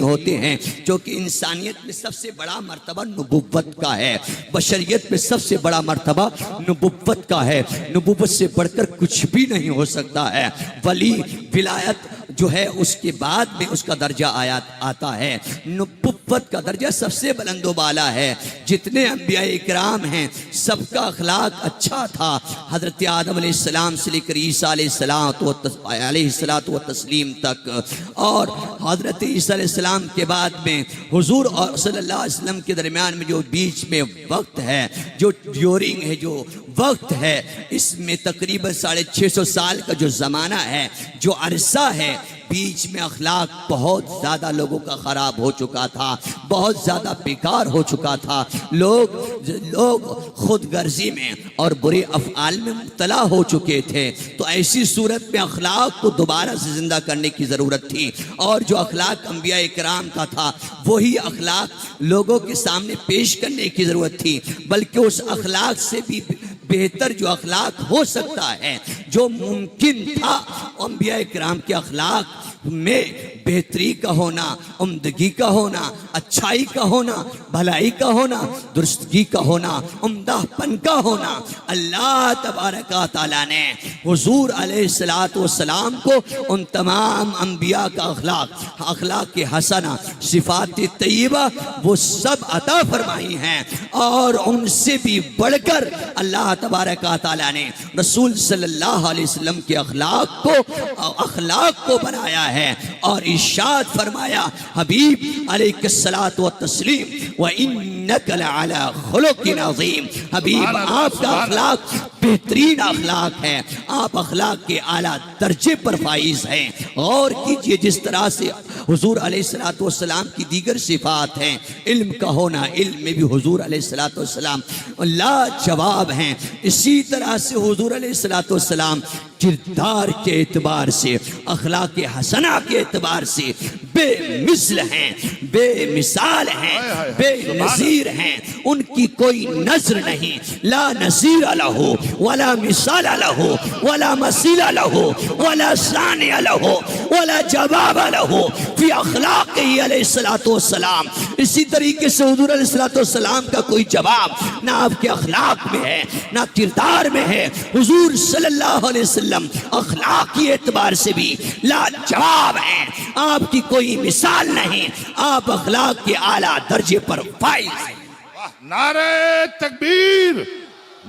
ہوتے ہیں، جو کہ انسانیت میں سب سے بڑا مرتبہ نبوت کا ہے، بشریت میں سب سے بڑا مرتبہ نبوت کا ہے۔ نبوت سے بڑھ کر کچھ بھی نہیں ہو سکتا ہے۔ ولی ولایت جو ہے اس کے بعد میں اس کا درجہ آتا ہے۔ نبوت کا درجہ سب سے بلند و بالا ہے۔ جتنے انبیاء اکرام ہیں سب کا اخلاق اچھا تھا، حضرت آدم علیہ السلام سے لے کر عیسیٰ علیہ السلام و تسلیم تک، اور حضرت عیسیٰ علیہ السلام کے بعد میں حضور اور صلی اللہ علیہ وسلم کے درمیان میں جو بیچ میں وقت ہے، جو ڈیورنگ ہے، جو وقت ہے، اس میں تقریباً 650 سال کا جو زمانہ ہے، جو عرصہ ہے، بیچ میں اخلاق بہت زیادہ لوگوں کا خراب ہو چکا تھا، بہت زیادہ بیکار ہو چکا تھا۔ لوگ خود غرضی میں اور برے افعال میں مبتلا ہو چکے تھے، تو ایسی صورت میں اخلاق کو دوبارہ سے زندہ کرنے کی ضرورت تھی، اور جو اخلاق انبیاء اکرام کا تھا وہی اخلاق لوگوں کے سامنے پیش کرنے کی ضرورت تھی، بلکہ اس اخلاق سے بھی بہتر جو اخلاق ہو سکتا ہے، جو ممکن تھا، انبیاء اکرام کے اخلاق میں بہتری کا ہونا، عمدگی کا ہونا، اچھائی کا ہونا، بھلائی کا ہونا، درستگی کا ہونا، عمدہ پن کا ہونا۔ اللہ تبارک و تعالیٰ نے حضور علیہ السلام کو ان تمام انبیاء کا اخلاق حسنہ، صفات طیبہ وہ سب عطا فرمائی ہیں، اور ان سے بھی بڑھ کر اللہ تبارک و تعالیٰ نے رسول صلی اللہ علیہ وسلم کے اخلاق کو بنایا ہے، اور ارشاد فرمایا، حبیب علیہ الصلاۃ والتسلیم وَإِنَّكَ لَعَلَىٰ خُلُقٍ عَظِيمٍ، حبیب آپ کا اخلاق بہترین اخلاق ہے، آپ اخلاق کے اعلیٰ درجے پر فائز ہیں۔ غور کیجئے جس طرح سے حضور علیہ السلام کی دیگر صفات ہیں، علم کا ہونا، علم میں بھی حضور علیہ السلام لاجواب ہیں، اسی طرح سے حضور علیہ السلام کردار کے اعتبار سے، اخلاق حسنہ کے اعتبار سے بے مثل ہیں، بے مثال ہیں، بے نظیر ہیں، ان کی کوئی نظر نہیں، لا نظیر لہ ولا مثال لہ ولا مثیل لہ ولا ثانی لہ ولا جواب لہ فی اخلاقہ علیہ السلام۔ اسی طریقے سے حضور علیہ السلام کا کوئی جواب نہ آپ کے اخلاق میں ہے، نہ کردار میں ہے۔ حضور صلی اللہ علیہ وسلم اخلاقی اعتبار سے بھی لاجواب ہیں، آپ کی کوئی مثال نہیں، آپ اخلاق کے اعلیٰ درجے پر فائز ہیں۔ نعرہ تکبیر،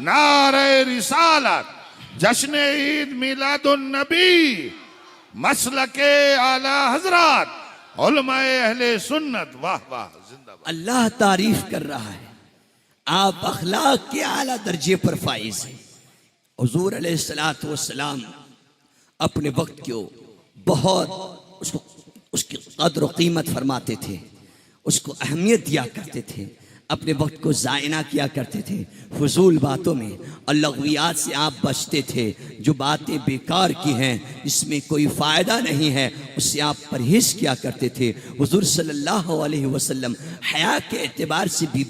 نعرہ رسالت، جشن عید میلاد النبی، مسلک اعلی حضرات، علماء اہل سنت، واہ واہ، زندہ باد۔ اللہ تعریف کر رہا ہے، آپ اخلاق کے اعلیٰ درجے پر فائز ہیں۔ حضور علیہ السلام اپنے وقت کو بہت اس کی قدر و قیمت فرماتے تھے، اس کو اہمیت دیا کرتے تھے، اپنے وقت کو ضائع نہ کیا کرتے تھے، فضول باتوں میں اور لغویات سے آپ بچتے تھے، جو باتیں بیکار کی ہیں، اس میں کوئی فائدہ نہیں ہے، اس سے آپ پرہیز کیا کرتے تھے۔ حضور صلی اللہ علیہ وسلم حیا کے اعتبار سے بھی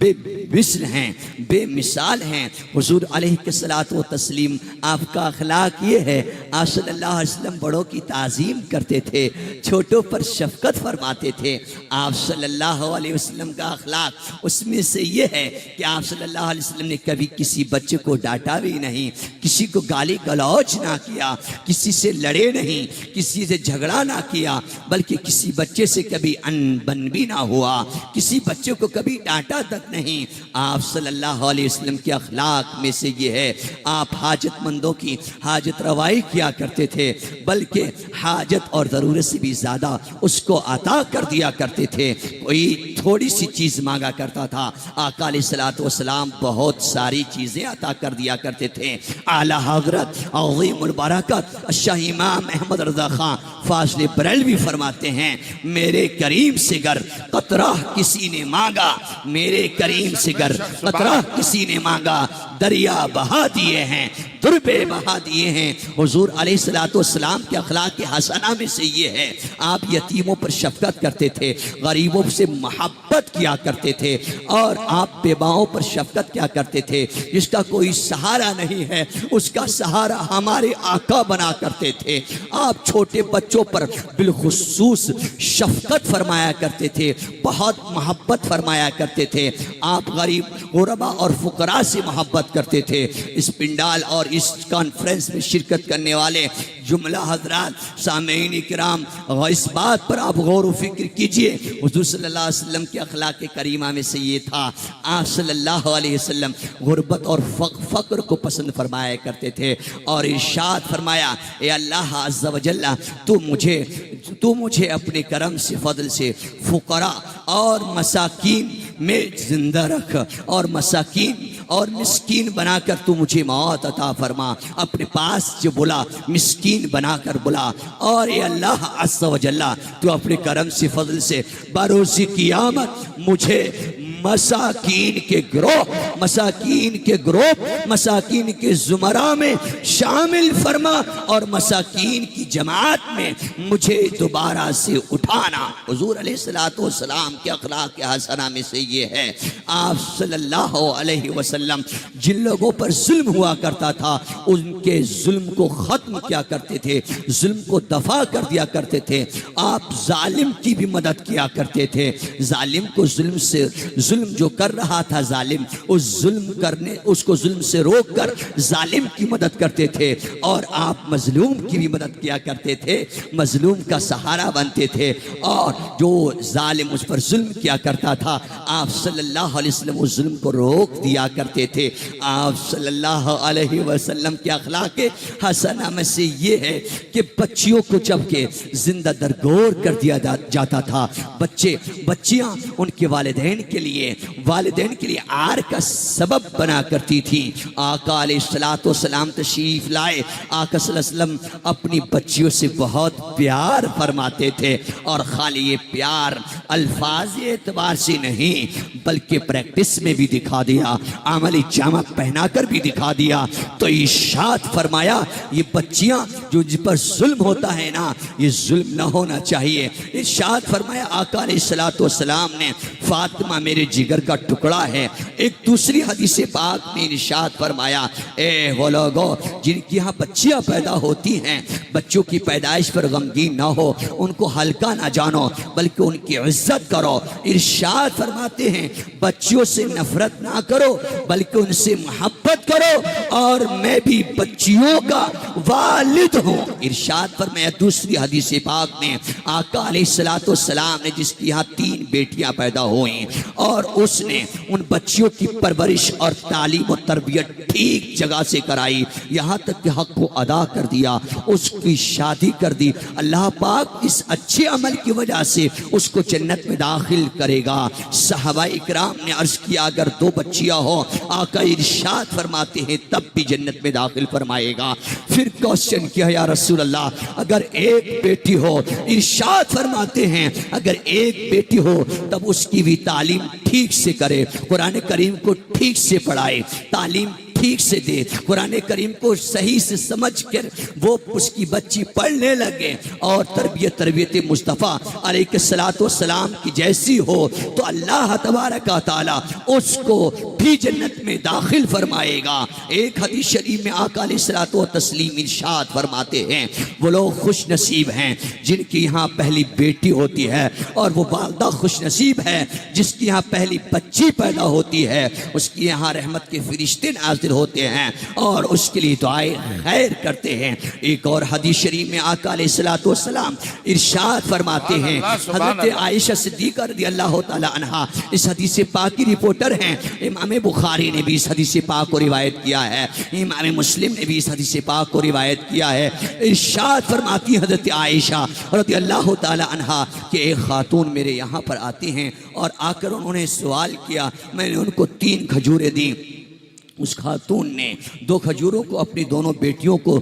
بے مثل ہیں، بے مثال ہیں۔ حضور علیہ الصلوۃ والتسلیم آپ کا اخلاق یہ ہے، آپ صلی اللہ علیہ وسلم بڑوں کی تعظیم کرتے تھے، چھوٹوں پر شفقت فرماتے تھے۔ آپ صلی اللہ علیہ وسلم کا اخلاق اس میں سے یہ ہے کہ آپ صلی اللہ علیہ وسلم نے کبھی کسی بچے کو ڈانٹا بھی نہیں، کسی کو گالی گلوچ نہ کیا، کسی سے لڑے نہیں، کسی سے جھگڑا نہ کیا، بلکہ کسی بچے سے کبھی انبن بھی نہ ہوا، کسی بچے کو کبھی ڈانٹا تک نہیں۔ آپ صلی اللہ علیہ وسلم کے اخلاق میں سے یہ ہے، آپ حاجت مندوں کی حاجت روائی کیا کرتے تھے، بلکہ حاجت اور ضرورت سے بھی زیادہ اس کو عطا کر دیا کرتے تھے۔ کوئی تھوڑی سی چیز مانگا کرتا تھا، آقا علیہ السلام بہت ساری چیزیں عطا کر دیا کرتے تھے۔ اعلیٰ حضرت عظیم البرکت شاہ امام احمد رضا خان فاضل بریلوی فرماتے ہیں، میرے کریم سے گر قطرہ کسی نے مانگا، میرے کریم سے گر قطرہ کسی نے مانگا، دریا بہا دیے ہیں، در بے بہا دیے ہیں۔ حضور علیہ الصلوۃ والسلام کے اخلاق حسنہ میں سے یہ ہے، آپ یتیموں پر شفقت کرتے تھے، غریبوں سے محبت کیا کرتے تھے، اور آپ بیواؤں پر شفقت کیا کرتے تھے۔ جس کا کوئی سہارا نہیں ہے اس کا سہارا ہمارے آقا بنا کرتے تھے۔ آپ چھوٹے بچوں پر بالخصوص شفقت فرمایا کرتے تھے، بہت محبت فرمایا کرتے تھے۔ آپ غریب غربا اور فقراء سے محبت کرتے تھے۔ اس پنڈال اور اس کانفرنس میں شرکت کرنے والے جملہ حضرات سامعین کرام، اس بات پر آپ غور و فکر کیجئے، حضور صلی اللہ علیہ وسلم کے اخلاق کریمہ میں سے یہ تھا، آپ صلی اللہ علیہ وسلم غربت اور فقر کو پسند فرمایا کرتے تھے، اور ارشاد فرمایا اے اللہ عز و جل تو مجھے اپنے کرم سے فضل سے فقراء اور مساکین میں زندہ رکھ، اور مساکین اور مسکین بنا کر تو مجھے موت عطا فرما، اپنے پاس جو بلا مسکین بنا کر بلا، اور اے اللہ عز و جل تو اپنے کرم سے فضل سے بروز قیامت مجھے مساکین کے زمرہ میں شامل فرما، اور مساکین کی جماعت میں مجھے دوبارہ سے اٹھانا۔ حضور علیہ الصلوۃ والسلام کے اخلاق حسنہ میں سے یہ ہے، آپ صلی اللہ علیہ وسلم جن لوگوں پر ظلم ہوا کرتا تھا ان کے ظلم کو ختم کیا کرتے تھے، ظلم کو دفع کر دیا کرتے تھے۔ آپ ظالم کی بھی مدد کیا کرتے تھے، ظالم کو ظلم جو کر رہا تھا ظالم، اس کو ظلم سے روک کر ظالم کی مدد کرتے تھے، اور آپ مظلوم کی بھی مدد کیا کرتے تھے، مظلوم کا سہارا بنتے تھے، اور جو ظالم اس پر ظلم کیا کرتا تھا آپ صلی اللہ علیہ وسلم اس ظلم کو روک دیا کرتے تھے۔ آپ صلی اللہ علیہ وسلم کے اخلاق حسنہ میں سے یہ ہے کہ بچیوں کو جب کہ زندہ درگور کر دیا جاتا تھا، بچیاں ان کے والدین کے لیے آر کا سبب بنا کرتی تھی۔ آقا علیہ الصلوۃ والسلام تشریف لائے، آقا صلی اللہ علیہ وسلم اپنی بچیوں سے بہت پیار فرماتے تھے، اور خالی یہ پیار الفاظ اعتبار سے نہیں بلکہ پریکٹس میں بھی دکھا دیا، عملی جامہ پہنا کر بھی دکھا دیا۔ تو ارشاد فرمایا یہ بچیاں جو جن پر ظلم ہوتا ہے نا، یہ ظلم نہ ہونا چاہیے۔ ارشاد فرمایا آقا علیہ الصلوۃ والسلام نے فاطمہ میرے جگر کا ٹکڑا ہے۔ ایک دوسری حدیث پاک میں ارشاد فرمایا اے وہ لوگوں جن کی یہاں بچیاں پیدا ہوتی ہیں، بچوں کی پیدائش پر غمگین نہ ہو، ان کو ہلکا نہ جانو بلکہ ان کی عزت کرو۔ ارشاد فرماتے ہیں بچیوں سے نفرت نہ کرو بلکہ ان سے محبت کرو، اور میں بھی بچیوں کا والد ہوں۔ ارشاد فرمایا دوسری حدیث پاک میں آقا علیہ الصلوۃ والسلام نے جس کی یہاں 3 بیٹیاں پیدا ہوئیں، اور اس نے ان بچیوں کی پرورش اور تعلیم و تربیت ٹھیک جگہ سے کرائی، یہاں تک کہ حق کو ادا کر دیا، اس کی شادی کر دی۔ اللہ پاک اس اچھے عمل کی وجہ سے اس کو جنت میں داخل کرے گا۔ صحابہ اکرام نے عرض کیا اگر 2 بچیاں ہوں آقا ارشاد فرماتے ہیں تب بھی جنت میں داخل فرمائے گا۔ پھر کوشچن کیا یا رسول اللہ اگر 1 بیٹی ہو، ارشاد فرماتے ہیں اگر 1 بیٹی ہو تب اس کی بھی تعلیم ٹھیک سے کرے، قرآن کریم کو ٹھیک سے پڑھائے، تعلیم ٹھیک سے دے، قرآن کریم کو صحیح سے سمجھ کر وہ اس کی بچی پڑھنے لگے، اور تربیت مصطفیٰ علیہ الصلوۃ والسلام کی جیسی ہو تو اللہ تبارک و تعالی اس کو بھی جنت میں داخل فرمائے گا۔ ایک حدیث شریف میں آقا علیہ الصلوۃ والتسلیم ارشاد فرماتے ہیں وہ لوگ خوش نصیب ہیں جن کی یہاں پہلی بیٹی ہوتی ہے، اور وہ والدہ خوش نصیب ہے جس کی یہاں پہلی بچی پیدا ہوتی ہے، اس کی یہاں رحمت کے فرشتے نازل ہوتے ہیں اور اس کے لیے دعائیں خیر کرتے ہیں۔ ایک اور حدیث شریف میں آقا علیہ الصلوۃ والسلام ارشاد فرماتے ہیں، حضرت عائشہ صدیقہ رضی اللہ تعالی عنہا اس حدیث پاک کی رپورٹر ہیں، امام بخاری نے بھی اس حدیث پاک کو روایت کیا ہے، امام مسلم نے بھی اس حدیث پاک کو روایت کیا ہے۔ ارشاد فرماتی حضرت عائشہ رضی اللہ تعالی عنہا کہ ایک خاتون میرے یہاں پر آتی ہیں اور آ کر انہوں نے سوال کیا، میں نے ان کو 3 کھجوریں دیں۔ اس خاتون نے 2 کھجوروں کو اپنی دونوں بیٹیوں کو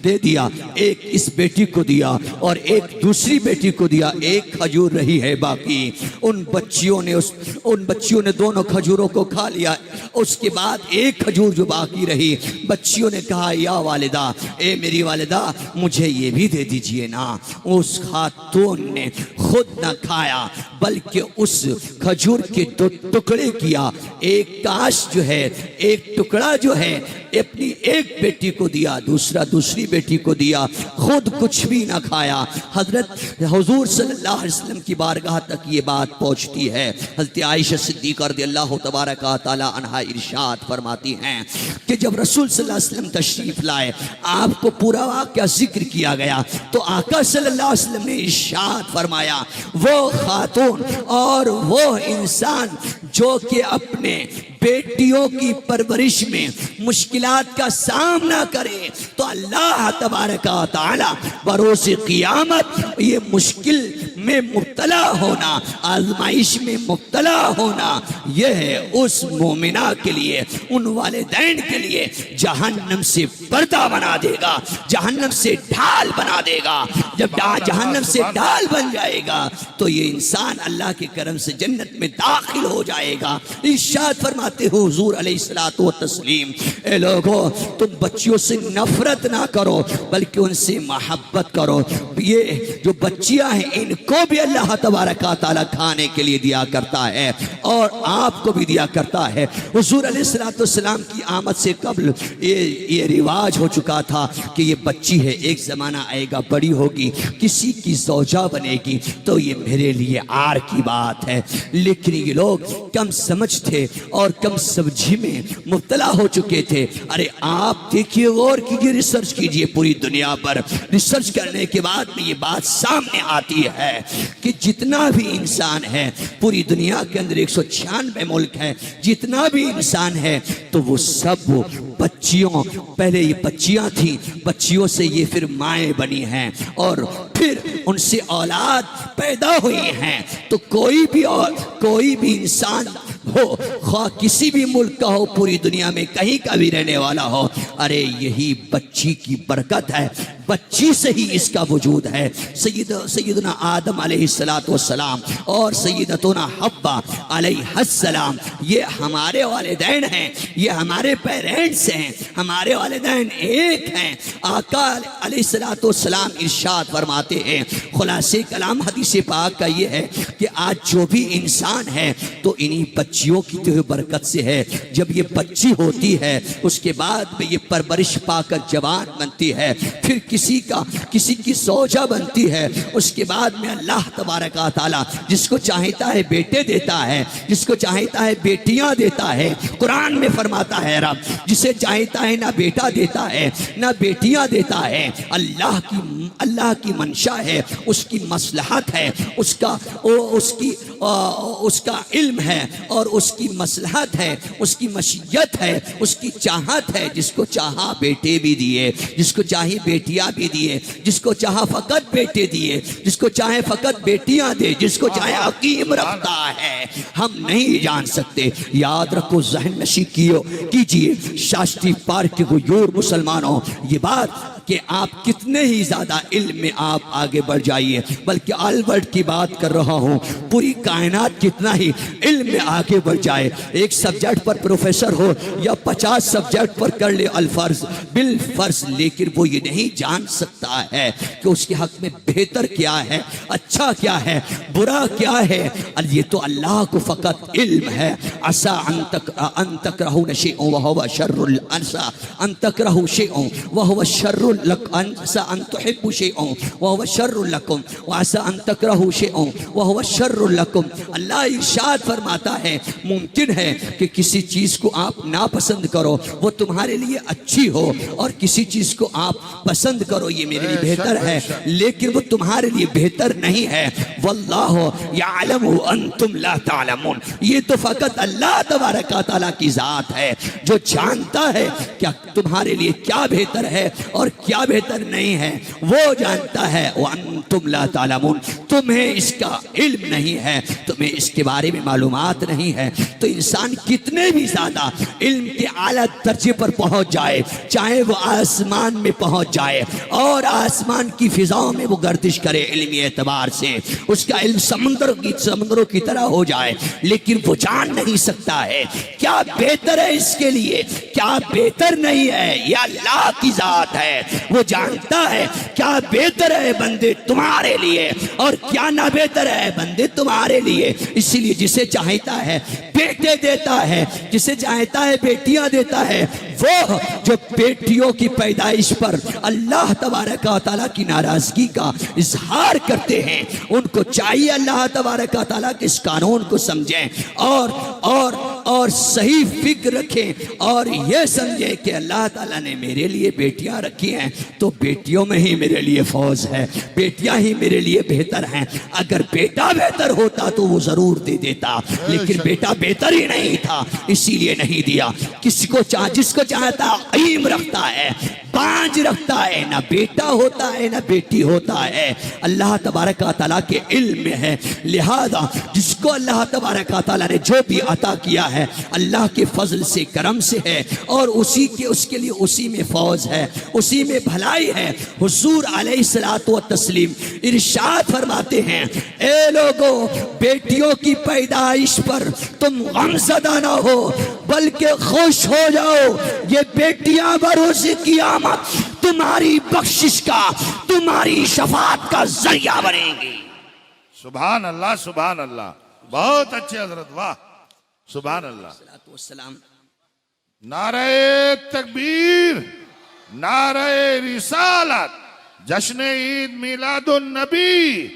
دے دیا، ایک اس بیٹی کو دیا اور ایک دوسری بیٹی کو دیا، ایک کھجور رہی ہے باقی۔ ان بچیوں نے دونوں کھجوروں کو کھا لیا۔ اس کے بعد ایک کھجور جو باقی رہی، بچیوں نے کہا یا والدہ، اے میری والدہ مجھے یہ بھی دے دیجئے نا۔ اس خاتون نے خود نہ کھایا بلکہ اس کھجور کے 2 ٹکڑے کیا، ایک کاش جو ہے، ایک ٹکڑا جو ہے اپنی ایک بیٹی کو دیا، دوسری بیٹی کو دیا، خود کچھ بھی نہ کھایا۔ حضرت حضور صلی اللہ علیہ وسلم کی بارگاہ تک یہ بات پہنچتی ہے۔ حضرت عائشہ صدیقہ رضی اللہ تبارک و تعالی عنہا ارشاد فرماتی ہیں کہ جب رسول صلی اللہ علیہ وسلم تشریف لائے، آپ کو پورا واقعہ ذکر کیا گیا تو آقا صلی اللہ علیہ وسلم نے ارشاد فرمایا، وہ خاتون اور وہ انسان جو کہ اپنے بیٹیوں کی پرورش میں مشکلات کا سامنا کرے تو اللہ تبارک و تعالی بروز قیامت یہ مشکل میں مبتلا ہونا، آزمائش میں مبتلا ہونا، یہ ہے اس مومنہ کے لیے، ان والدین کے لیے جہنم سے پردہ بنا دے گا، جہنم سے ڈھال بنا دے گا۔ جب جہنم سے ڈھال بن جائے گا تو یہ انسان اللہ کے کرم سے جنت میں داخل ہو جائے گا۔ ارشاد فرماتے ہو حضور علیہ الصلوۃ والتسلیم، اے لوگو تم بچیوں سے نفرت نہ کرو بلکہ ان سے محبت کرو۔ یہ جو بچیاں ہیں ان کو بھی اللہ تبارک و تعالی کھانے کے لیے دیا کرتا ہے اور آپ کو بھی دیا کرتا ہے۔ حضور علیہ الصلوۃ والسلام کی آمد سے قبل یہ رواج ہو چکا تھا کہ یہ بچی ہے، ایک زمانہ آئے گا بڑی ہوگی، کسی کی زوجہ بنے گی تو یہ میرے لیے عار کی بات ہے۔ لیکن یہ لوگ کم سمجھ تھے اور کم سمجھی میں مبتلا ہو چکے تھے۔ ارے آپ دیکھیے، غور کیجیے، ریسرچ کیجیے پوری دنیا پر۔ ریسرچ کرنے کے بعد میں یہ بات سامنے آتی ہے کہ جتنا بھی انسان ہے پوری دنیا کے اندر 196 ملک ہے، جتنا بھی انسان ہے تو وہ سب بچیوں، پہلے یہ بچیاں تھیں، بچیوں سے یہ پھر مائیں بنی ہیں اور پھر ان سے اولاد پیدا ہوئی ہیں۔ تو کوئی بھی انسان ہو، خواہ کسی بھی ملک کا ہو، پوری دنیا میں کہیں کا بھی رہنے والا ہو، ارے یہی بچی کی برکت ہے، بچی سے ہی اس کا وجود ہے۔ سیدنا آدم علیہ السلام اور سیدتنا حوا علیہ السلام یہ ہمارے والدین ہیں، یہ ہمارے پیرنٹس ہیں، ہمارے والدین ایک ہیں۔ آقا علیہ السلام ارشاد فرماتے ہیں، خلاصے کلام حدیث پاک کا یہ ہے کہ آج جو بھی انسان ہے تو انہی بچیوں کی جو برکت سے ہے۔ جب یہ بچی ہوتی ہے اس کے بعد میں یہ پرورش پا کر جوان بنتی ہے، پھر کسی کی زوجہ بنتی ہے، اس کے بعد میں اللہ تبارک و تعالی جس کو چاہتا ہے بیٹے دیتا ہے، جس کو چاہتا ہے بیٹیاں دیتا ہے۔ قرآن میں فرماتا ہے رب جسے چاہتا ہے نہ بیٹا دیتا ہے نہ بیٹیاں دیتا ہے۔ اللہ کی منشا ہے، اس کی مصلحت ہے، اس کا علم ہے اور اس کی مصلحت ہے، اس کی مشیت ہے، اس کی چاہت ہے۔ جس کو چاہا بیٹے بھی دیے، جس کو چاہی بیٹیاں بھی دیے، جس کو چاہا فقط بیٹے دیے، جس کو چاہے فقط بیٹیاں دے، جس کو چاہے حکیم رکھتا ہے۔ ہم نہیں جان سکتے، یاد رکھو، ذہن نشی کیجئے شاشٹری پارک کے غیور مسلمانوں، یہ بات کہ آپ کتنے ہی زیادہ علم میں آپ آگے بڑھ جائیے، بلکہ البرٹ کی بات کر رہا ہوں، پوری کائنات کتنا ہی علم میں آگے بڑھ جائے، ایک سبجیکٹ پر پروفیسر ہو یا 50 سبجیکٹ پر کر لے الفرض بالفرض، لیکن وہ یہ نہیں جان سکتا ہے کہ اس کے حق میں بہتر کیا ہے، اچھا کیا ہے، برا کیا ہے۔ یہ تو اللہ کو فقط علم ہے۔ عسى ان تکرهوا شيئا وهو شر، عسى ان تکرهوا شيئا وهو شر لكم، عسى ان تحبوا شيئا وهو شر لكم، وعسى ان تكرهوا شيئا وهو شر لكم۔ اللہ ارشاد فرماتا ہے ممکن ہے کہ کسی چیز کو آپ ناپسند کرو وہ تمہارے لیے اچھی ہو، اور کسی چیز کو آپ پسند کرو یہ میرے لیے بہتر ہے، لیکن وہ تمہارے لیے بہتر نہیں ہے۔ واللہ یعلم وانتم لا تعلمون، یہ تو فقط اللہ تبارک و تعالیٰ کی ذات ہے جو جانتا ہے کیا تمہارے لیے کیا بہتر ہے اور کیا بہتر نہیں ہے وہ جانتا ہے، وَأَنْتُمْ لَا تَعْلَمُونَ، تمہیں اس کا علم نہیں ہے، تمہیں اس کے بارے میں معلومات نہیں ہے۔ تو انسان کتنے بھی زیادہ علم کے اعلیٰ درجے پر پہنچ جائے، چاہے وہ آسمان میں پہنچ جائے اور آسمان کی فضاؤں میں وہ گردش کرے علمی اعتبار سے، اس کا علم سمندروں کی طرح ہو جائے، لیکن وہ جان نہیں سکتا ہے کیا بہتر ہے اس کے لیے، کیا بہتر نہیں ہے، یہ اللہ کی ذات ہے، وہ جانتا ہے کیا بہتر ہے بندے تمہارے لیے اور کیا نہ بہتر ہے بندے تمہارے لیے۔ اسی لیے جسے چاہتا ہے بیٹے دیتا ہے، جسے چاہتا ہے بیٹیاں دیتا ہے۔ وہ جو بیٹیوں کی پیدائش پر اللہ تبارک و تعالیٰ کی ناراضگی کا اظہار کرتے ہیں، ان کو چاہیے اللہ تبارک و تعالیٰ کے اس قانون کو سمجھیں اور صحیح فکر رکھیں اور یہ سمجھیں کہ اللہ تعالیٰ نے میرے لیے بیٹیاں رکھی ہیں تو بیٹیوں میں ہی میرے لیے فوز ہے، بیٹیاں ہی میرے لیے بہتر ہیں۔ اگر بیٹا بہتر ہوتا تو وہ ضرور دے دیتا، لیکن بیٹا بہتر ہی نہیں تھا، اسی لیے نہیں دیا۔ جس کو چاہتا علم رکھتا ہے، پانچ رکھتا ہے، نہ بیٹا ہوتا ہے نہ بیٹی ہوتا ہے، اللہ تبارک و تعالیٰ کے علم میں ہے۔ لہذا جس کو اللہ تبارک و تعالیٰ نے جو بھی عطا کیا ہے اللہ کے فضل سے کرم سے ہے اور اس کے لیے اسی میں فوز ہے، اسی میں بھلائی ہے۔ حضور علیہ الصلوۃ والتسلیم ارشاد فرماتے ہیں، اے لوگو بیٹیوں کی پیدائش پر تم غم زدہ نہ ہو بلکہ خوش ہو جاؤ، یہ بیٹیاں بروز قیامت تمہاری بخشش کا، تمہاری شفاعت کا ذریعہ بنیں گی۔ سبحان اللہ، سبحان اللہ، بہت اچھے حضرت، واہ، سبحان اللہ۔ والسلام۔ نعرہ تکبیر، نعرہ رسالت، جشن عید میلاد النبی،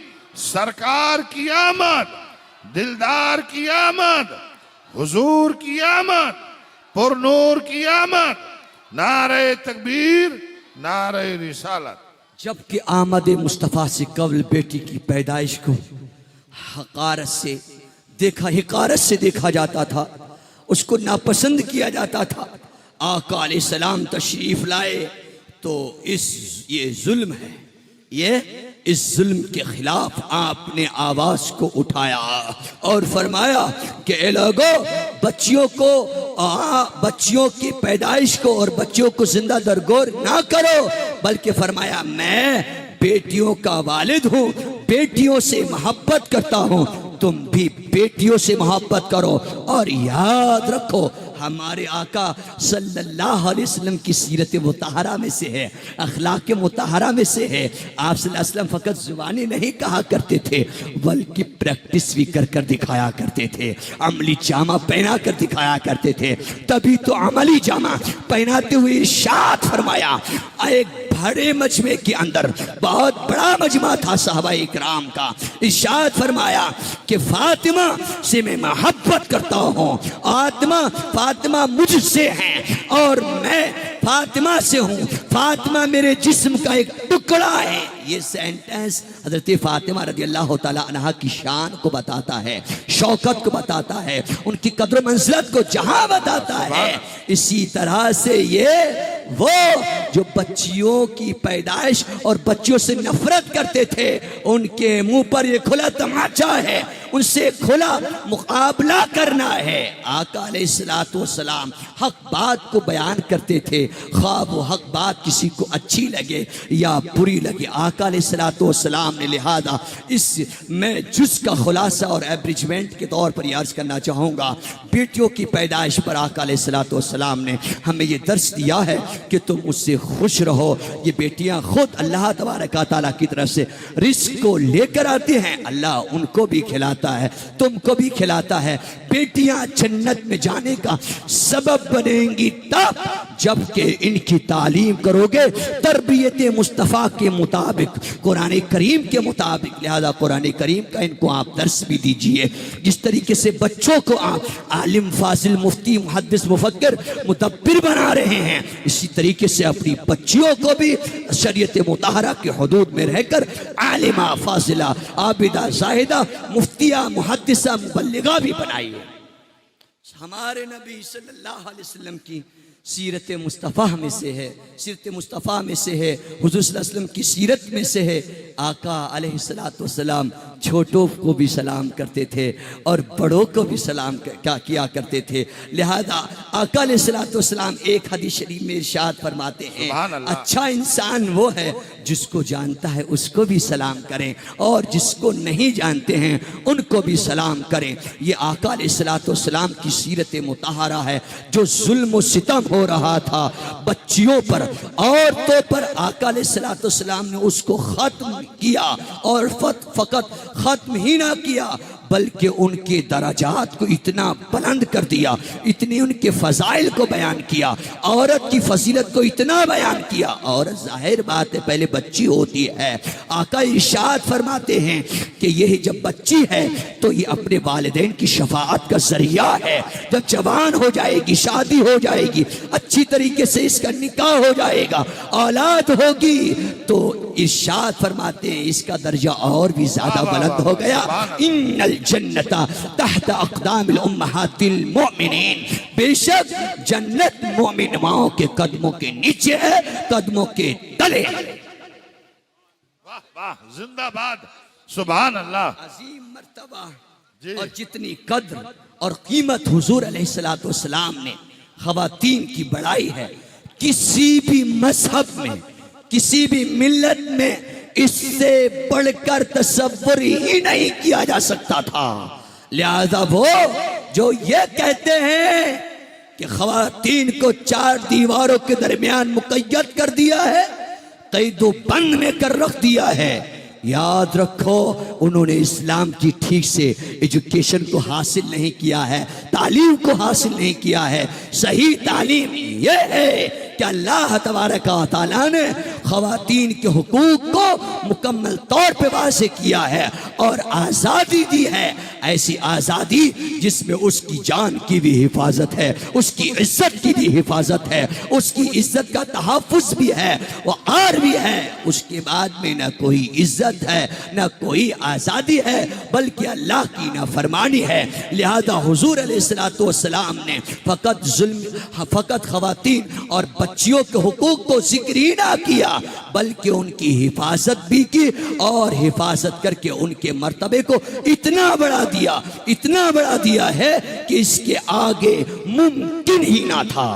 سرکار کی آمد، دلدار کی آمد، حضور کی آمد، پر نور کی آمد، نعرہ تکبیر، نعرہ رسالت۔ جبکہ آمد مصطفیٰ سے قبل بیٹی کی پیدائش کو حقارت سے دیکھا جاتا تھا، اس کو ناپسند کیا جاتا تھا۔ آقا علیہ السلام تشریف لائے تو یہ ظلم ہے، اس ظلم کے خلاف آپ نے آواز کو اٹھایا اور فرمایا کہ اے لوگو بچیوں کی پیدائش کو اور بچیوں کو زندہ درگور نہ کرو، بلکہ فرمایا میں بیٹیوں کا والد ہوں، بیٹیوں سے محبت کرتا ہوں، تم بھی بیٹیوں سے محبت کرو۔ اور یاد رکھو ہمارے آقا صلی اللہ علیہ وسلم کی سیرت مطہرہ میں سے ہے، اخلاق مطہرہ میں سے ہے۔ آپ صلی اللہ علیہ وسلم فقط زبانی نہیں کہا کرتے تھے بلکہ پریکٹس بھی کر دکھایا کرتے تھے، عملی جامہ پہنا کر دکھایا کرتے تھے۔ تبھی تو عملی جامہ پہناتے ہوئے ارشاد فرمایا، ایک بڑے مجمع کے اندر، بہت بڑا مجمع تھا صحابہ اکرام کا، ارشاد فرمایا کہ فاطمہ سے میں محبت کرتا ہوں، فاطمہ مجھ سے ہیں اور میں فاطمہ سے ہوں، فاطمہ میرے جسم کا ایک ٹکڑا ہے۔ یہ سینٹنس حضرت فاطمہ رضی اللہ تعالیٰ عنہ کی شان کو بتاتا ہے، شوکت کو بتاتا ہے، ان کی قدر و منزلت کو جہاں بتاتا ہے۔ اسی طرح سے یہ وہ جو بچیوں کی پیدائش اور بچیوں سے نفرت کرتے تھے، ان کے منہ پر یہ کھلا تماچا ہے، ان سے کھلا مقابلہ کرنا ہے۔ آقا علیہ السلام حق بات کو بیان کرتے تھے، خواہ وہ حق بات کسی کو اچھی لگے یا بری لگے۔ آقا علیہ السلام نے لہذا میں جز کا خلاصہ اور ایبریجمنٹ کے طور پر عرض کرنا چاہوں گا، بیٹیوں کی پیدائش پر آقا علیہ السلام نے ہمیں یہ درس دیا ہے کہ تم اس سے خوش رہو۔ یہ بیٹیاں خود اللہ تبارک و تعالیٰ کی طرف سے رزق کو لے کر آتے ہیں، اللہ ان کو بھی کھلاتا ہے، تم کو بھی کھلاتا ہے۔ بیٹیاں جنت میں جانے کا سبب بنیں گی تب جب کہ ان کی تعلیم کرو گے تربیت مصطفیٰ کے مطابق، قرآن کریم کے مطابق۔ لہذا قرآن کریم کا ان کو آپ درس بھی دیجئے، جس طریقے سے بچوں کو آپ عالم، فاضل، مفتی، محدث، مفکر، مدبر بنا رہے ہیں، اسی طریقے سے اپنی بچیوں کو بھی شریعت مطہرہ کے حدود میں رہ کر عالمہ، فاضلہ، عابدہ، زاہدہ، مفتیہ، محدثہ، مبلغہ بھی بنائیے۔ ہمارے نبی صلی اللہ علیہ وسلم کی سیرت مصطفیٰ میں سے ہے، سیرت مصطفیٰ میں سے ہے، حضور صلی اللہ علیہ وسلم کی سیرت میں سے ہے۔ آقا علیہ السلام چھوٹوں کو بھی سلام کرتے تھے اور بڑوں کو بھی سلام کیا کرتے تھے۔ لہذا آقا علیہ السلام ایک حدیث شریف میں ارشاد فرماتے ہیں، سبحان اللہ۔ اچھا انسان وہ ہے جس کو جانتا ہے اس کو بھی سلام کریں، اور جس کو نہیں جانتے ہیں ان کو بھی سلام کریں۔ یہ آقا علیہ السلام کی سیرت مطہرہ ہے۔ جو ظلم و ستم ہو رہا تھا بچیوں پر، عورتوں پر، آقا علیہ السلام نے اس کو ختم کیا، اور فقط ختم ہی نہ کیا بلکہ ان کے درجات کو اتنا بلند کر دیا، اتنی ان کے فضائل کو بیان کیا، عورت کی فضیلت کو اتنا بیان کیا۔ عورت ظاہر بات ہے پہلے بچی ہوتی ہے، آقا ارشاد فرماتے ہیں کہ یہ جب بچی ہے تو یہ اپنے والدین کی شفاعت کا ذریعہ ہے۔ جب جوان ہو جائے گی، شادی ہو جائے گی، اچھی طریقے سے اس کا نکاح ہو جائے گا، اولاد ہوگی، تو ارشاد فرماتے ہیں اس کا درجہ اور بھی زیادہ بلند ہو گیا۔ ان الجنت تحت اقدام الامہات المؤمنین، بے شک جنت مومن ماؤں کے قدموں کے نیچے ہے، قدموں کے تلے۔ واہ واہ، زندہ باد، سبحان اللہ۔ عظیم مرتبہ جی۔ اور جتنی قدر اور قیمت حضور علیہ السلام نے خواتین کی بڑائی ہے، کسی بھی مذہب میں، کسی بھی ملت میں اس سے بڑھ کر تصور ہی نہیں کیا جا سکتا تھا۔ لہذا وہ جو یہ کہتے ہیں کہ خواتین کو 4 دیواروں کے درمیان مقید کر دیا ہے، قید و بند میں کر رکھ دیا ہے، یاد رکھو انہوں نے اسلام کی ٹھیک سے ایجوکیشن کو حاصل نہیں کیا ہے، تعلیم کو حاصل نہیں کیا ہے۔ صحیح تعلیم یہ ہے کہ اللہ تبارک و تعالیٰ نے خواتین کے حقوق کو مکمل طور پہ واضح کیا ہے اور آزادی دی ہے، ایسی آزادی جس میں اس کی جان کی بھی حفاظت ہے، اس کی عزت کی بھی حفاظت ہے، اس کی عزت کا تحفظ بھی ہے، وہ آر بھی ہے۔ اس کے بعد میں نہ کوئی عزت ہے، نہ کوئی آزادی ہے، بلکہ اللہ کی نافرمانی ہے۔ لہذا حضور علیہ السلام نے فقط خواتین اور بچیوں کے حقوق کو ذکر ہی نہ کیا بلکہ ان کی حفاظت بھی کی، اور حفاظت کر کے ان کے مرتبے کو اتنا بڑا دیا ہے کہ اس کے آگے ممکن ہی نہ تھا۔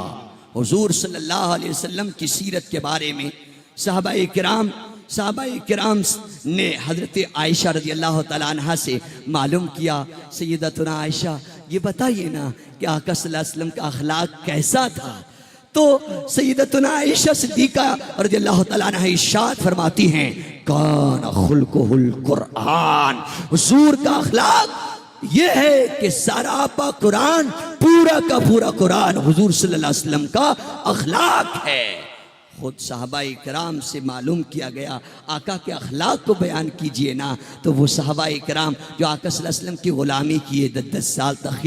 حضور صلی اللہ علیہ وسلم کی سیرت کے بارے میں صحابہ کرام نے حضرت عائشہ رضی اللہ تعالیٰ عنہ سے معلوم کیا، سیدتنا عائشہ یہ بتائیے نا کہ آقا صلی اللہ علیہ وسلم کا اخلاق کیسا تھا؟ تو سیدتنا عائشہ صدیقہ رضی اللہ تعالیٰ عنہ ارشاد فرماتی ہیں، کان خلقہ القرآن، حضور کا اخلاق یہ ہے کہ سراپا قرآن، پورا کا پورا قرآن حضور صلی اللہ علیہ وسلم کا اخلاق ہے۔ خود صحابہ کرام سے معلوم کیا گیا آقا کے اخلاق کو بیان کیجئے نا، تو وہ صحابہ کرام جو آقا صلی اللہ علیہ وسلم کی غلامی کیے، 10 سال تک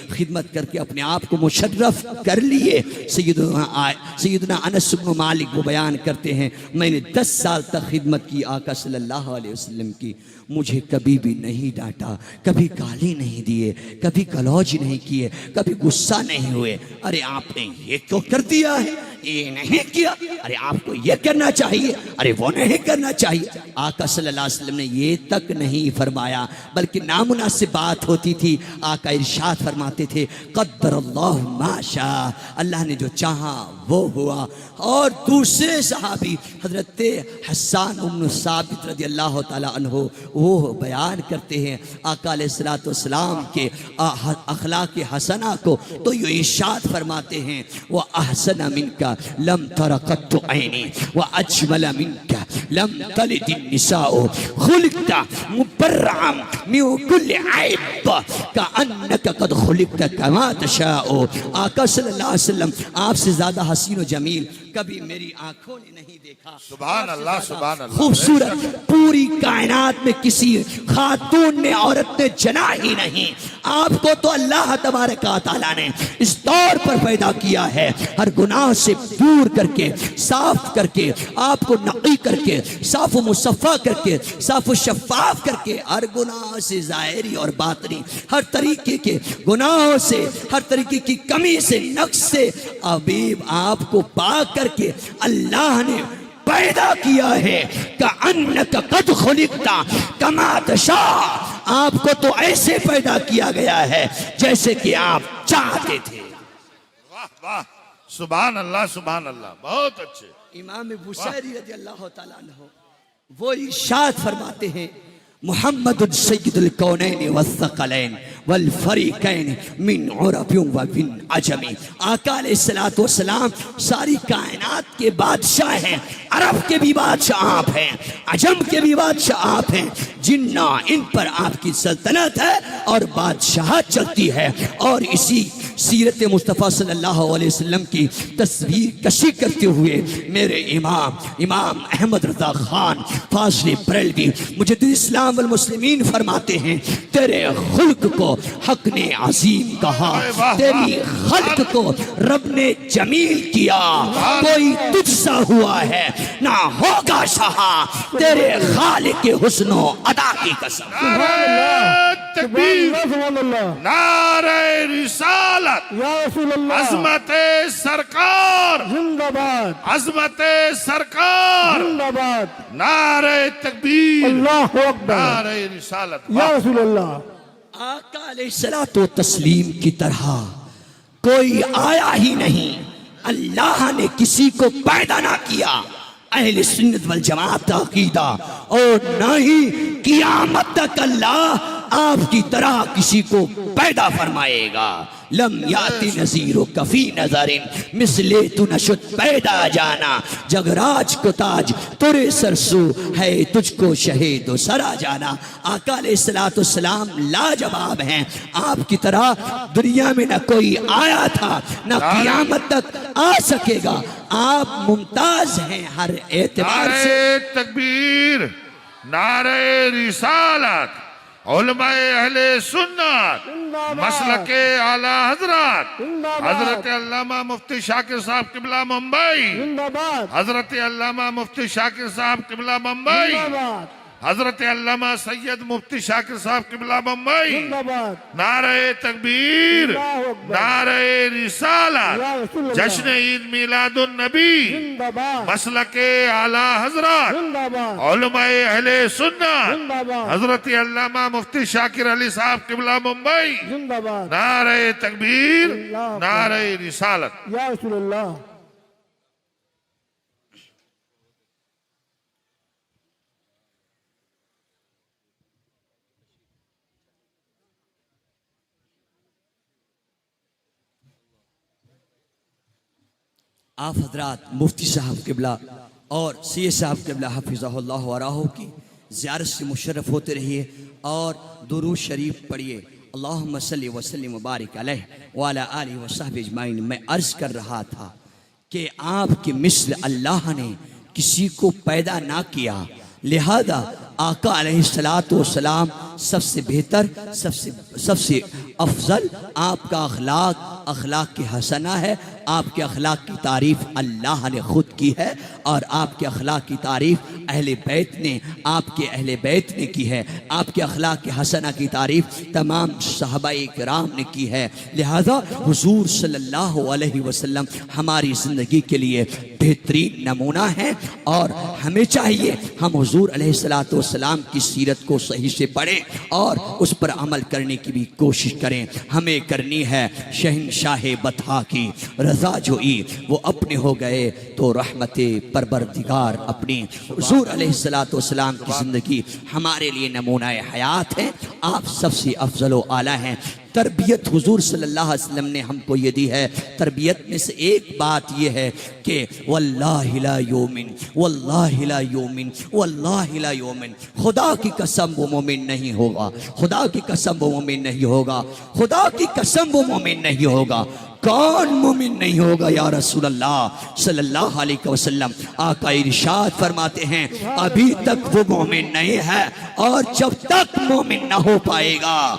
خدمت کر کے اپنے آپ کو مشرف کر لیے۔ سیدنا انس بن مالک وہ بیان کرتے ہیں، میں نے 10 سال تک خدمت کی آقا صلی اللہ علیہ وسلم کی، مجھے کبھی بھی نہیں ڈانٹا، کبھی گالی نہیں دیے، کبھی کلوج نہیں کیے، کبھی غصہ نہیں ہوئے۔ ارے آپ نے یہ کیوں کر دیا ہے، یہ نہیں کیا، ارے آپ کو یہ کرنا چاہیے، ارے وہ نہیں کرنا چاہیے۔ آقا صلی اللہ علیہ وسلم نے یہ تک نہیں فرمایا، بلکہ نامناسب بات ہوتی تھی آقا ارشاد فرماتے تھے، قدر اللہ ما شاء، اللہ نے جو چاہا وہ ہوا۔ اور دوسرے صحابی حضرت حسان بن ثابت رضی اللہ تعالیٰ عنہ وہ بیان کرتے ہیں آقا علیہ السلام کے اخلاق حسنہ کو، تو یہ ارشاد فرماتے ہیں، وَأَحْسَنَ مِنْكَ لم تر قط عینی واجمل منك لم تلد النساء خلقت مبرعا من كل عیب كأنك قد خلقت كما تشاء۔ آقا صلی اللہ علیہ وسلم آپ سے زیادہ حسین و جمیل کبھی میری آنکھوں نے نہیں دیکھا. سبحان اللہ سبحان اللہ. خوبصورت پوری کائنات میں کسی خاتون نے عورت نے جنا ہی نہیں. آپ کو تو اللہ تبارک و تعالیٰ نے اس طور پر پیدا کیا ہے ہر گناہ سے دور کر کے صاف کر کے آپ کو نقی کر کے صاف و مصفہ کر کے صاف و شفاف کر کے ہر گناہ سے ظاہری اور باطنی ہر طریقے کے گناہوں سے ہر طریقے کی کمی سے نقص سے حبیب آپ کو پاک کر کے اللہ نے پیدا کیا ہے. کأنک قد خلقت کما تشاء. آپ کو تو ایسے پیدا کیا گیا ہے جیسے کہ آپ چاہتے تھے. واہ واہ سبحان اللہ سبحان اللہ. بہت اچھے. امام بصیری رضی اللہ تعالیٰ عنہ وہ ارشاد فرماتے ہیں محمد سید الکونین والثقلین والفریقین من عرب و من عجم. آقا علیہ السلام ساری کائنات کے بادشاہ ہیں. عرب کے بھی بادشاہ آپ ہیں, عجم کے بھی بادشاہ آپ ہیں. جنہ ان پر آپ کی سلطنت ہے اور بادشاہت چلتی ہے. اور اسی سیرت مصطفیٰ صلی اللہ علیہ وسلم کی تصویر کشی کرتے ہوئے میرے امام احمد رضا خان فاضل بریلوی مجدد اسلام والمسلمین فرماتے ہیں تیرے خلق کو حق نے عظیم کہا, تیری خلق کو رب نے جمیل کیا. کوئی تجھ سا ہوا ہے نہ ہوگا شہا, تیرے خالق کے حسن و ادا کی قسم. نعرہ تکبیر, نعرہ رسالت, عظمت سرکار زندہ باد, عظمت سرکار, زندہ باد, نعرہ تکبیر, اللہ اکبر, نعرہ رسالت. یا رسول اللہ. آقا علیہ الصلوۃ والتسلیم کی طرح کوئی آیا ہی نہیں. اللہ نے کسی کو پیدا نہ کیا. اہل سنت والجماعت کا عقیدہ, اور نہ ہی قیامت تک اللہ آپ کی طرح کسی کو پیدا فرمائے گا. لم یاتی نذیر کفی نظر مثل تو نشد پیدا جانا. جگراج کو تاج ترے سرسو ہے تجھ کو شہید و سرا جانا. آقا علیہ السلام لاجواب ہیں. آپ کی طرح دنیا میں نہ کوئی آیا تھا نہ قیامت تک آ سکے گا. آپ ممتاز ہیں ہر اعتبار سے. نعرہ تکبیر, نعرہ رسالت, علماء اہل سنت, مسلک اعلی حضرات, حضرت علامہ مفتی شاکر صاحب قبلہ ممبئی, زندہ باد, حضرت علامہ مفتی شاکر صاحب قبلہ ممبئی, زندہ باد, حضرت علامہ سید مفتی شاکر صاحب قبلہ ممبئی. زندہ باد, نعرہ تکبیر, اللہ اکبر, نعرہ یا رسالت, رسول اللہ, جشن عید میلاد النبی, زندہ باد, مسلک اعلی حضرات, زندہ باد, علماء اہل سنت, زندہ باد, حضرت علامہ مفتی شاکر علی صاحب قبلہ ممبئی. زندہ باد, نعرہ تکبیر, اللہ اکبر, نعرہ رسالت. یا رسول اللہ. آپ حضرات مفتی صاحب قبلہ اور سی صاحب قبلہ حفظہ اللہ ورعاہ کی زیارت سے مشرف ہوتے رہیے اور درود شریف پڑھیے. اللہم صلی وسلم وبارک علیہ وعلی آلہ وصحبہ اجمعین. میں عرض کر رہا تھا کہ آپ کے مثل اللہ نے کسی کو پیدا نہ کیا, لہذا آقا علیہ السلام سب سے بہتر سب سے افضل. آپ کا اخلاق کی حسنہ ہے. آپ کے اخلاق کی تعریف اللہ نے خود کی ہے اور آپ کے اخلاق کی تعریف اہل بیت نے کی ہے. آپ کے اخلاق کی حسنہ کی تعریف تمام صحابہ کرام نے کی ہے. لہذا حضور صلی اللہ علیہ وسلم ہماری زندگی کے لیے بہترین نمونہ ہیں اور ہمیں چاہیے ہم حضور علیہ السلام کی سیرت کو صحیح سے پڑھیں اور اس پر عمل کرنے کی بھی کوشش کریں. ہمیں کرنی ہے شہنشاہ بطحا کی رضا جوئی, وہ اپنے ہو گئے تو رحمت پروردگار اپنی. حضور علیہ السلام کی زندگی ہمارے لیے نمونہ حیات ہے. آپ سب سے افضل و اعلیٰ ہیں. تربیت حضور صلی اللہ علیہ وسلم نے ہم کو یہ دی ہے. تربیت میں سے ایک بات یہ ہے کہ واللہ لا یومن, واللہ لا یومن, واللہ لا یومن. خدا کی قسم وہ مومن نہیں ہوگا, خدا کی قسم وہ مومن نہیں ہوگا, خدا کی قسم وہ مومن نہیں ہوگا. کون مومن نہیں ہوگا یا رسول اللہ صلی اللہ علیہ وسلم؟ آقا ارشاد فرماتے ہیں ابھی تک وہ مومن نہیں ہے، اور جب تک مومن نہ ہو پائے گا،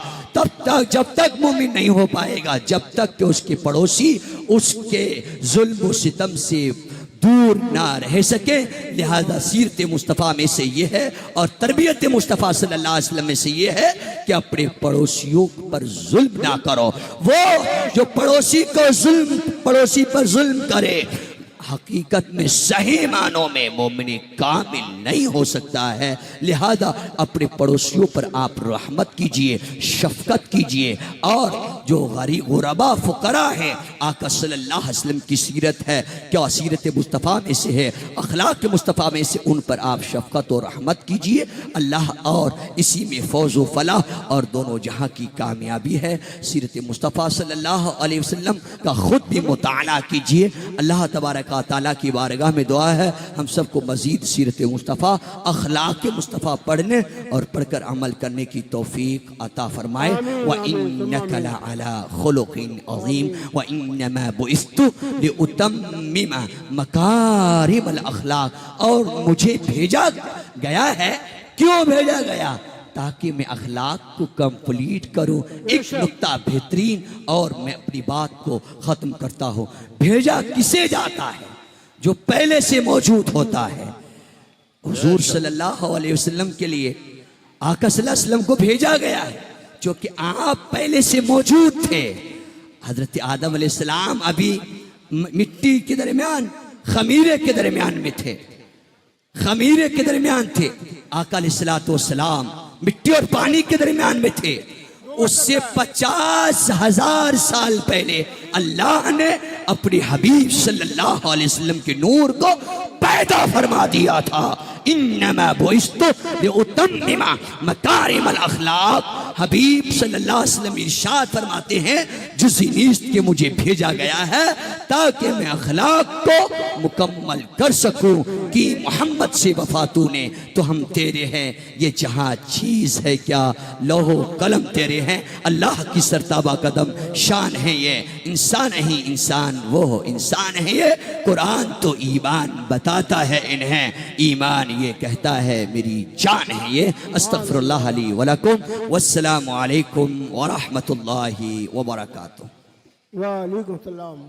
جب تک مومن نہیں ہو پائے گا، جب تک کہ اس کے پڑوسی اس کے ظلم و ستم سے دور نہ رہ سکے۔ لہذا سیرت مصطفیٰ میں سے یہ ہے اور تربیت مصطفیٰ صلی اللہ علیہ وسلم میں سے یہ ہے کہ اپنے پڑوسیوں پر ظلم نہ کرو۔ وہ جو پڑوسی پر ظلم کرے حقیقت میں صحیح معنوں میں مومن کامل نہیں ہو سکتا ہے۔ لہذا اپنے پڑوسیوں پر آپ رحمت کیجئے، شفقت کیجئے، اور جو غریب غربا فقراء ہیں، آقا صلی اللہ علیہ وسلم کی سیرت ہے، کیا سیرت مصطفیٰ میں سے ہے، اخلاق مصطفیٰ میں سے، ان پر آپ شفقت و رحمت کیجئے۔ اللہ اور اسی میں فوز و فلاح اور دونوں جہاں کی کامیابی ہے۔ سیرت مصطفیٰ صلی اللہ علیہ وسلم کا خود بھی مطالعہ کیجئے۔ اللہ تبارک تعالیٰ کی بارگاہ میں دعا ہے ہم سب کو مزید سیرت مصطفیٰ، اخلاق مصطفیٰ پڑھنے اور پڑھ کر عمل کرنے کی توفیق عطا فرمائے۔ وَإِنَّكَ لَعَلَىٰ خُلُقٍ عَظِيمٍ وَإِنَّمَا بُعِثْتُ لِأُتَمِّمَ مَكَارِمَ الْأَخْلَاقِ، اور مجھے بھیجا گیا ہے۔ کیوں بھیجا گیا؟ تاکہ میں اخلاق کو کمپلیٹ کروں۔ ایک نقطہ بہترین اور میں اپنی بات کو ختم کرتا ہوں۔ بھیجا کسے جاتا ہے؟ جو پہلے سے موجود ہوتا ہے۔ حضور صلی اللہ علیہ وسلم کے لیے آقا صلی اللہ علیہ وسلم کو بھیجا گیا ہے، جو کہ آپ پہلے سے موجود تھے۔ حضرت آدم علیہ السلام ابھی مٹی کے درمیان، خمیرے کے درمیان میں تھے، خمیرے کے درمیان تھے۔ آقا علیہ السلام مٹی اور پانی کے درمیان میں تھے۔ اس سے 50,000 سال پہلے اللہ نے اپنے حبیب صلی اللہ علیہ وسلم کے نور کو پیدا فرما دیا تھا۔ انما بعثت لأتمم مکارم الاخلاق۔ حبیب صلی اللہ علیہ وسلم ارشاد فرماتے ہیں جزئی نیست کہ مجھے بھیجا گیا ہے تاکہ میں اخلاق کو مکمل کر سکوں۔ کہ محمد سے وفا تو نے تو ہم تیرے ہیں، یہ جہاں چیز ہے کیا لوح و قلم تیرے ہیں۔ اللہ کی سرتابہ قدم شان ہے یہ، انسان نہیں انسان وہ انسان ہے یہ۔ قرآن تو ایمان بتاتا ہے انہیں، ایمان یہ کہتا ہے میری جان ہے یہ۔ استغفر اللہ لی ولکم، والسلام علیکم ورحمۃ اللہ وبرکاتہ۔ وعلیکم السلام۔